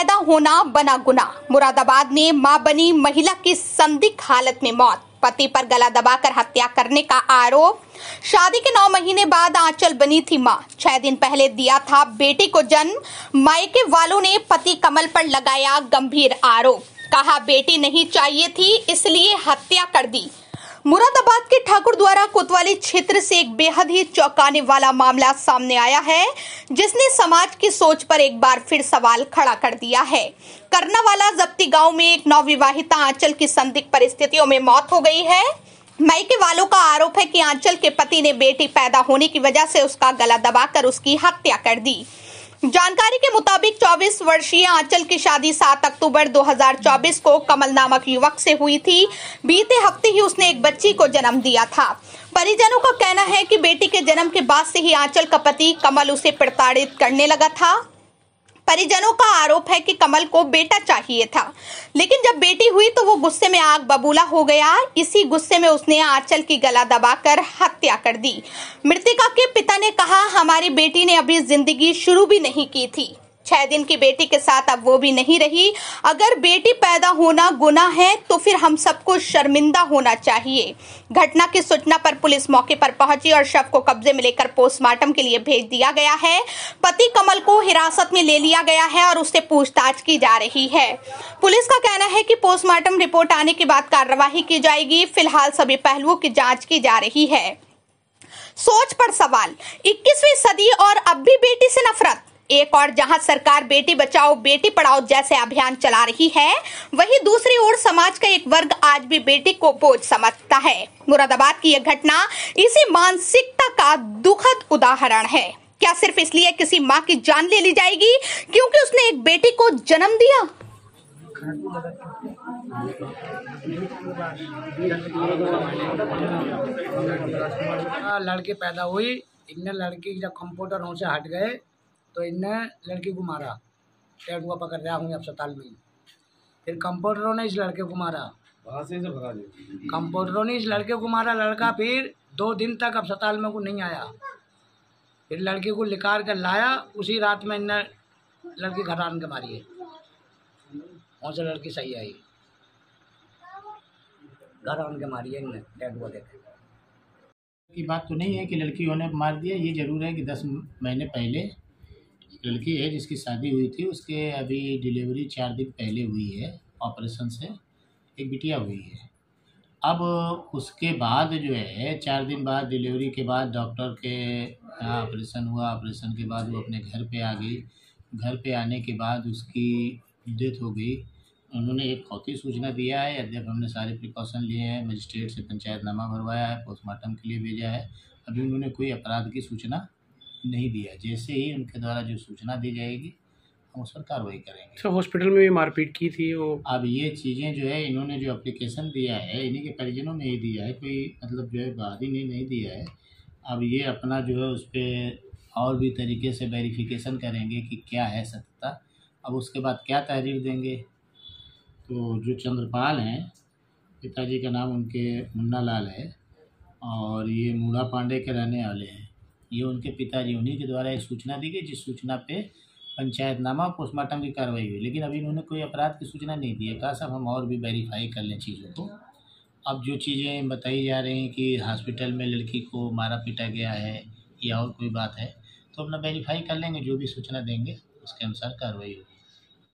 पैदा होना बना गुनाह। मुरादाबाद में मां बनी महिला की संदिग्ध हालत में मौत। पति पर गला दबाकर हत्या करने का आरोप। शादी के 9 महीने बाद आंचल बनी थी मां। 6 दिन पहले दिया था बेटी को जन्म। मायके वालों ने पति कमल पर लगाया गंभीर आरोप। कहा बेटी नहीं चाहिए थी इसलिए हत्या कर दी। मुरादाबाद के ठाकुर द्वारा कोतवाली क्षेत्र से एक बेहद ही चौंकाने वाला मामला सामने आया है, जिसने समाज की सोच पर एक बार फिर सवाल खड़ा कर दिया है। कर्नावाला जब्ती गांव में एक नवविवाहिता आंचल की संदिग्ध परिस्थितियों में मौत हो गई है। मायके वालों का आरोप है कि आंचल के पति ने बेटी पैदा होने की वजह से उसका गला दबाकर उसकी हत्या कर दी। जानकारी के मुताबिक 24 वर्षीय आंचल की शादी 7 अक्टूबर 2024 को कमल नामक युवक से हुई थी। बीते हफ्ते ही उसने एक बच्ची को जन्म दिया था। परिजनों का कहना है कि बेटी के जन्म के बाद से ही आंचल का पति कमल उसे प्रताड़ित करने लगा था। परिजनों का आरोप है कि कमल को बेटा चाहिए था, लेकिन जब बेटी हुई तो वो गुस्से में आग बबूला हो गया। इसी गुस्से में उसने आंचल की गला दबाकर हत्या कर दी। मृतका के पिता ने कहा, हमारी बेटी ने अभी जिंदगी शुरू भी नहीं की थी। 6 दिन की बेटी के साथ अब वो भी नहीं रही। अगर बेटी पैदा होना गुनाह है तो फिर हम सबको शर्मिंदा होना चाहिए। घटना की सूचना पर पुलिस मौके पर पहुंची और शव को कब्जे में लेकर पोस्टमार्टम के लिए भेज दिया गया है। पति कमल को हिरासत में ले लिया गया है और उससे पूछताछ की जा रही है। पुलिस का कहना है कि पोस्टमार्टम रिपोर्ट आने के बाद कार्रवाई की जाएगी। फिलहाल सभी पहलुओं की जाँच की जा रही है। सोच पर सवाल। 21वीं सदी और अब भी बेटी से नफरत। एक और जहां सरकार बेटी बचाओ बेटी पढ़ाओ जैसे अभियान चला रही है, वहीं दूसरी ओर समाज का एक वर्ग आज भी बेटी को बोझ समझता है। मुरादाबाद की यह घटना इसी मानसिकता का दुखद उदाहरण है। क्या सिर्फ इसलिए किसी मां की जान ले ली जाएगी क्योंकि उसने एक बेटी को जन्म दिया? लड़के पैदा हुई, इनने लड़की जब कंप्यूटर से हट गए तो इनने लड़की को मारा। टेटुआ पकड़ रहा हूँ अस्पताल में। फिर कंपाउंडरों ने इस लड़के को मारा। वहाँ से भगा दिया। कंपाउंडरों ने इस लड़के को मारा। लड़का फिर 2 दिन तक अस्पताल में को नहीं आया। फिर लड़के को निकाल कर लाया। उसी रात में इनने लड़की घर आन के मारी है। वहाँ से लड़की सही आई, घर आन के मारी है इनने टेटुआ देखे। की बात तो नहीं है कि लड़कियों ने मार दिया। ये ज़रूर है कि 10 महीने पहले लड़की है जिसकी शादी हुई थी, उसके अभी डिलीवरी 4 दिन पहले हुई है। ऑपरेशन से एक बिटिया हुई है। अब उसके बाद जो है 4 दिन बाद डिलीवरी के बाद डॉक्टर के यहाँ ऑपरेशन हुआ। ऑपरेशन के बाद वो अपने घर पे आ गई। घर पे आने के बाद उसकी डेथ हो गई। उन्होंने एक खौती सूचना दिया है। अध्यक्ष हमने सारे प्रिकॉशन लिए हैं। मजिस्ट्रेट से पंचायतनामा भरवाया है, पोस्टमार्टम के लिए भेजा है। अभी उन्होंने कोई अपराध की सूचना नहीं दिया। जैसे ही उनके द्वारा जो सूचना दी जाएगी हम उस पर कार्रवाई करेंगे। सर हॉस्पिटल में भी मारपीट की थी वो। अब ये चीज़ें जो है इन्होंने जो एप्लीकेशन दिया है इन्हीं के परिजनों ने ही दिया है, कोई मतलब जो है वादी ने नहीं दिया है। अब ये अपना जो है उस पर और भी तरीके से वेरिफिकेशन करेंगे कि क्या है सत्यता। अब उसके बाद क्या तहरीर देंगे। तो जो चंद्रपाल हैं, पिताजी का नाम उनके मुन्ना लाल है और ये मूढ़ा पांडे के रहने वाले हैं। ये उनके पिताजी, उन्हीं के द्वारा एक सूचना दी गई, जिस सूचना पे पंचायतनामा पोस्टमार्टम की कार्रवाई हुई। लेकिन अभी इन्होंने कोई अपराध की सूचना नहीं दी है। कहा साहब हम और भी वेरीफाई कर लें चीज़ों को। अब जो चीज़ें बताई जा रही हैं कि हॉस्पिटल में लड़की को मारा पीटा गया है या और कोई बात है, तो अपना वेरीफाई कर लेंगे। जो भी सूचना देंगे उसके अनुसार कार्रवाई होगी।